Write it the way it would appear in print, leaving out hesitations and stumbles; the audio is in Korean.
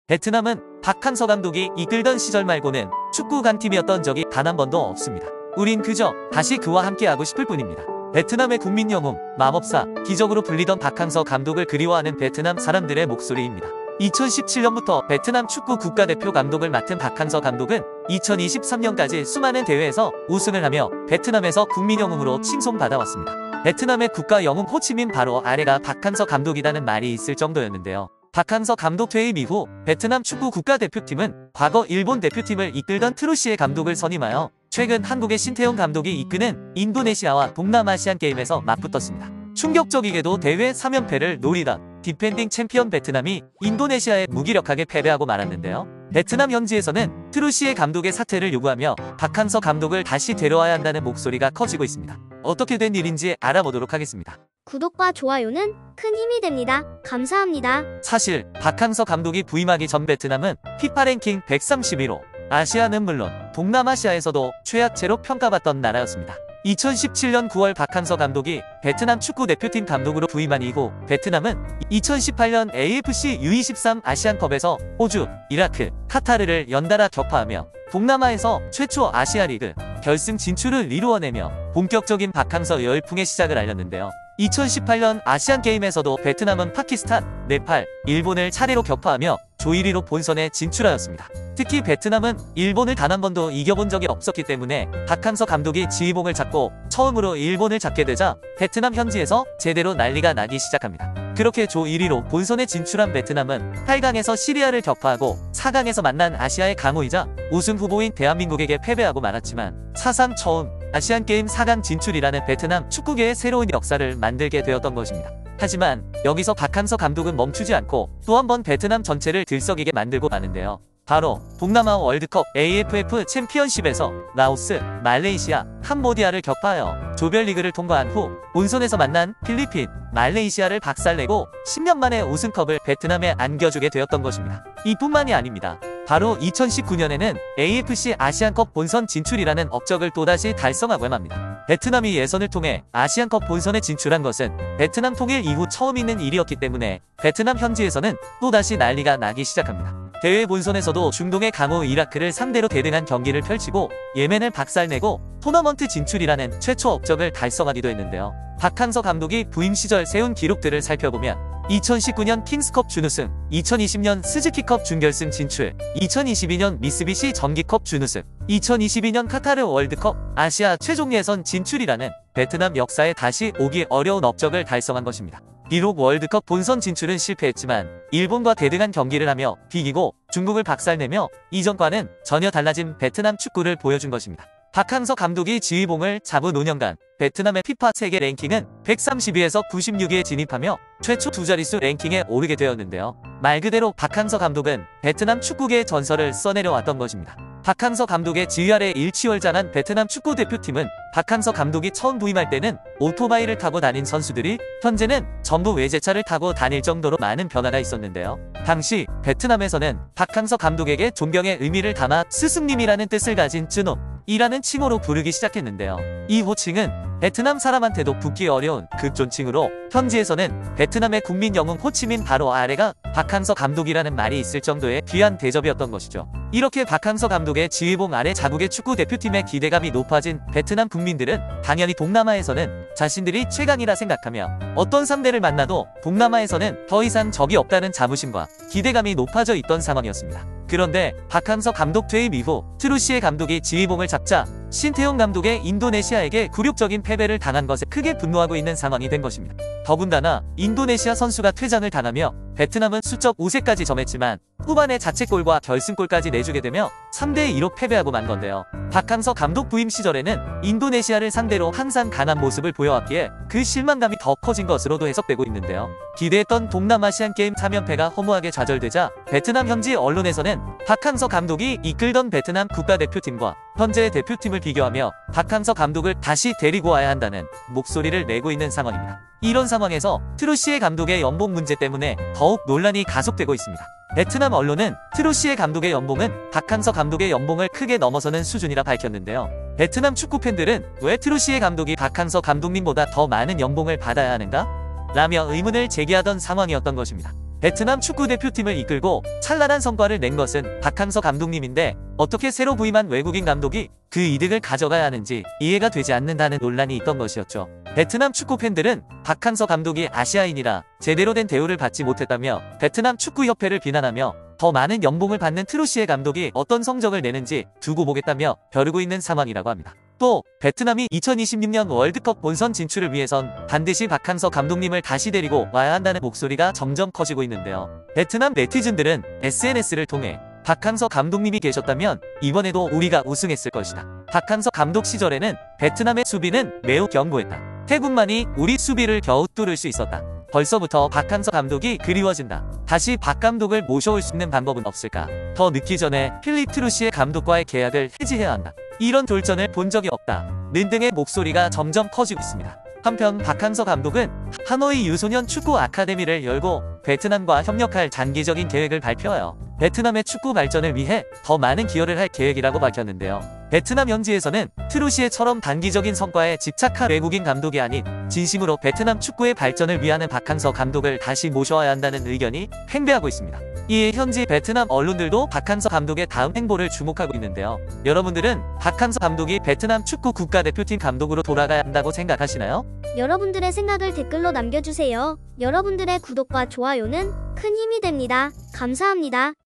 베트남은 박항서 감독이 이끌던 시절 말고는 축구 강팀이었던 적이 단 한 번도 없습니다. 우린 그저 다시 그와 함께하고 싶을 뿐입니다. 베트남의 국민 영웅, 마법사, 기적으로 불리던 박항서 감독을 그리워하는 베트남 사람들의 목소리입니다. 2017년부터 베트남 축구 국가대표 감독을 맡은 박항서 감독은 2023년까지 수많은 대회에서 우승을 하며 베트남에서 국민 영웅으로 칭송받아왔습니다. 베트남의 국가 영웅 호치민 바로 아래가 박항서 감독이라는 말이 있을 정도였는데요. 박항서 감독 퇴임 이후 베트남 축구 국가대표팀은 과거 일본 대표팀을 이끌던 트루시에 감독을 선임하여 최근 한국의 신태용 감독이 이끄는 인도네시아와 동남아시안 게임에서 맞붙었습니다. 충격적이게도 대회 3연패를 노리던 디펜딩 챔피언 베트남이 인도네시아에 무기력하게 패배하고 말았는데요. 베트남 현지에서는 트루시에 감독의 사퇴를 요구하며 박항서 감독을 다시 데려와야 한다는 목소리가 커지고 있습니다. 어떻게 된 일인지 알아보도록 하겠습니다. 구독과 좋아요는 큰 힘이 됩니다. 감사합니다. 사실 박항서 감독이 부임하기 전 베트남은 피파 랭킹 131호, 아시아는 물론 동남아시아에서도 최악체로 평가받던 나라였습니다. 2017년 9월 박항서 감독이 베트남 축구대표팀 감독으로 부임한 이후 베트남은 2018년 AFC U23 아시안컵에서 호주, 이라크, 카타르를 연달아 격파하며 동남아에서 최초 아시아리그 결승 진출을 이루어내며 본격적인 박항서 열풍의 시작을 알렸는데요. 2018년 아시안게임에서도 베트남은 파키스탄, 네팔, 일본을 차례로 격파하며 조 1위로 본선에 진출하였습니다. 특히 베트남은 일본을 단 한 번도 이겨본 적이 없었기 때문에 박항서 감독이 지휘봉을 잡고 처음으로 일본을 잡게 되자 베트남 현지에서 제대로 난리가 나기 시작합니다. 그렇게 조 1위로 본선에 진출한 베트남은 8강에서 시리아를 격파하고 4강에서 만난 아시아의 강호이자 우승 후보인 대한민국에게 패배하고 말았지만 사상 처음 아시안게임 4강 진출이라는 베트남 축구계의 새로운 역사를 만들게 되었던 것입니다. 하지만 여기서 박항서 감독은 멈추지 않고 또 한 번 베트남 전체를 들썩이게 만들고 마는데요. 바로 동남아 월드컵 AFF 챔피언십에서 라오스, 말레이시아, 캄보디아를 격파하여 조별리그를 통과한 후 본선에서 만난 필리핀, 말레이시아를 박살내고 10년 만에 우승컵을 베트남에 안겨주게 되었던 것입니다. 이뿐만이 아닙니다. 바로 2019년에는 AFC 아시안컵 본선 진출이라는 업적을 또다시 달성하고 맙니다. 베트남이 예선을 통해 아시안컵 본선에 진출한 것은 베트남 통일 이후 처음 있는 일이었기 때문에 베트남 현지에서는 또다시 난리가 나기 시작합니다. 대회 본선에서도 중동의 강호 이라크를 상대로 대등한 경기를 펼치고 예멘을 박살내고 토너먼트 진출이라는 최초 업적을 달성하기도 했는데요. 박항서 감독이 부임 시절 세운 기록들을 살펴보면 2019년 킹스컵 준우승, 2020년 스즈키컵 준결승 진출, 2022년 미쓰비시 전기컵 준우승, 2022년 카타르 월드컵 아시아 최종 예선 진출이라는 베트남 역사에 다시 오기 어려운 업적을 달성한 것입니다. 비록 월드컵 본선 진출은 실패했지만 일본과 대등한 경기를 하며 비기고 중국을 박살내며 이전과는 전혀 달라진 베트남 축구를 보여준 것입니다. 박항서 감독이 지휘봉을 잡은 5년간 베트남의 피파 세계 랭킹은 132에서 96위에 진입하며 최초 두 자릿수 랭킹에 오르게 되었는데요. 말 그대로 박항서 감독은 베트남 축구계의 전설을 써내려왔던 것입니다. 박항서 감독의 지휘 아래 일취월장한 베트남 축구대표팀은 박항서 감독이 처음 부임할 때는 오토바이를 타고 다닌 선수들이 현재는 전부 외제차를 타고 다닐 정도로 많은 변화가 있었는데요. 당시 베트남에서는 박항서 감독에게 존경의 의미를 담아 스승님이라는 뜻을 가진 쯔놈이라는 칭호로 부르기 시작했는데요. 이 호칭은 베트남 사람한테도 붙기 어려운 극존칭으로 현지에서는 베트남의 국민 영웅 호치민 바로 아래가 박항서 감독이라는 말이 있을 정도의 귀한 대접이었던 것이죠. 이렇게 박항서 감독의 지휘봉 아래 자국의 축구 대표팀의 기대감이 높아진 베트남 국민들은 당연히 동남아에서는 자신들이 최강이라 생각하며 어떤 상대를 만나도 동남아에서는 더 이상 적이 없다는 자부심과 기대감이 높아져 있던 상황이었습니다. 그런데 박항서 감독 퇴임 이후 트루시에 감독이 지휘봉을 잡자 신태용 감독의 인도네시아에게 굴욕적인 패배를 당한 것에 크게 분노하고 있는 상황이 된 것입니다. 더군다나 인도네시아 선수가 퇴장을 당하며 베트남은 수적 우세까지 점했지만 후반에 자책골과 결승골까지 내주게 되며 3대2로 패배하고 만 건데요. 박항서 감독 부임 시절에는 인도네시아를 상대로 항상 강한 모습을 보여왔기에 그 실망감이 더 커진 것으로도 해석되고 있는데요. 기대했던 동남아시안 게임 3연패가 허무하게 좌절되자 베트남 현지 언론에서는 박항서 감독이 이끌던 베트남 국가대표팀과 현재의 대표팀을 비교하며 박항서 감독을 다시 데리고 와야 한다는 목소리를 내고 있는 상황입니다. 이런 상황에서 트루시에 감독의 연봉 문제 때문에 더욱 논란이 가속되고 있습니다. 베트남 언론은 트루시에 감독의 연봉은 박항서 감독의 연봉을 크게 넘어서는 수준이라 밝혔는데요. 베트남 축구 팬들은 왜 트루시에 감독이 박항서 감독님보다 더 많은 연봉을 받아야 하는가? 라며 의문을 제기하던 상황이었던 것입니다. 베트남 축구 대표팀을 이끌고 찬란한 성과를 낸 것은 박항서 감독님인데 어떻게 새로 부임한 외국인 감독이 그 이득을 가져가야 하는지 이해가 되지 않는다는 논란이 있던 것이었죠. 베트남 축구 팬들은 박항서 감독이 아시아인이라 제대로 된 대우를 받지 못했다며 베트남 축구협회를 비난하며 더 많은 연봉을 받는 트루시에 감독이 어떤 성적을 내는지 두고 보겠다며 벼르고 있는 상황이라고 합니다. 또 베트남이 2026년 월드컵 본선 진출을 위해선 반드시 박항서 감독님을 다시 데리고 와야 한다는 목소리가 점점 커지고 있는데요. 베트남 네티즌들은 SNS를 통해 박항서 감독님이 계셨다면 이번에도 우리가 우승했을 것이다. 박항서 감독 시절에는 베트남의 수비는 매우 견고했다. 태군만이 우리 수비를 겨우 뚫을 수 있었다. 벌써부터 박항서 감독이 그리워진다. 다시 박 감독을 모셔올 수 있는 방법은 없을까? 더 늦기 전에 필립 트루시의 감독과의 계약을 해지해야 한다. 이런 돌전을 본 적이 없다. 는 등의 목소리가 점점 커지고 있습니다. 한편 박항서 감독은 하노이 유소년 축구 아카데미를 열고 베트남과 협력할 장기적인 계획을 발표하여 베트남의 축구 발전을 위해 더 많은 기여를 할 계획이라고 밝혔는데요. 베트남 현지에서는 트루시에처럼 단기적인 성과에 집착한 외국인 감독이 아닌 진심으로 베트남 축구의 발전을 위하는 박항서 감독을 다시 모셔야 한다는 의견이 팽배하고 있습니다. 이에 현지 베트남 언론들도 박항서 감독의 다음 행보를 주목하고 있는데요. 여러분들은 박항서 감독이 베트남 축구 국가대표팀 감독으로 돌아가야 한다고 생각하시나요? 여러분들의 생각을 댓글로 남겨주세요. 여러분들의 구독과 좋아요는 큰 힘이 됩니다. 감사합니다.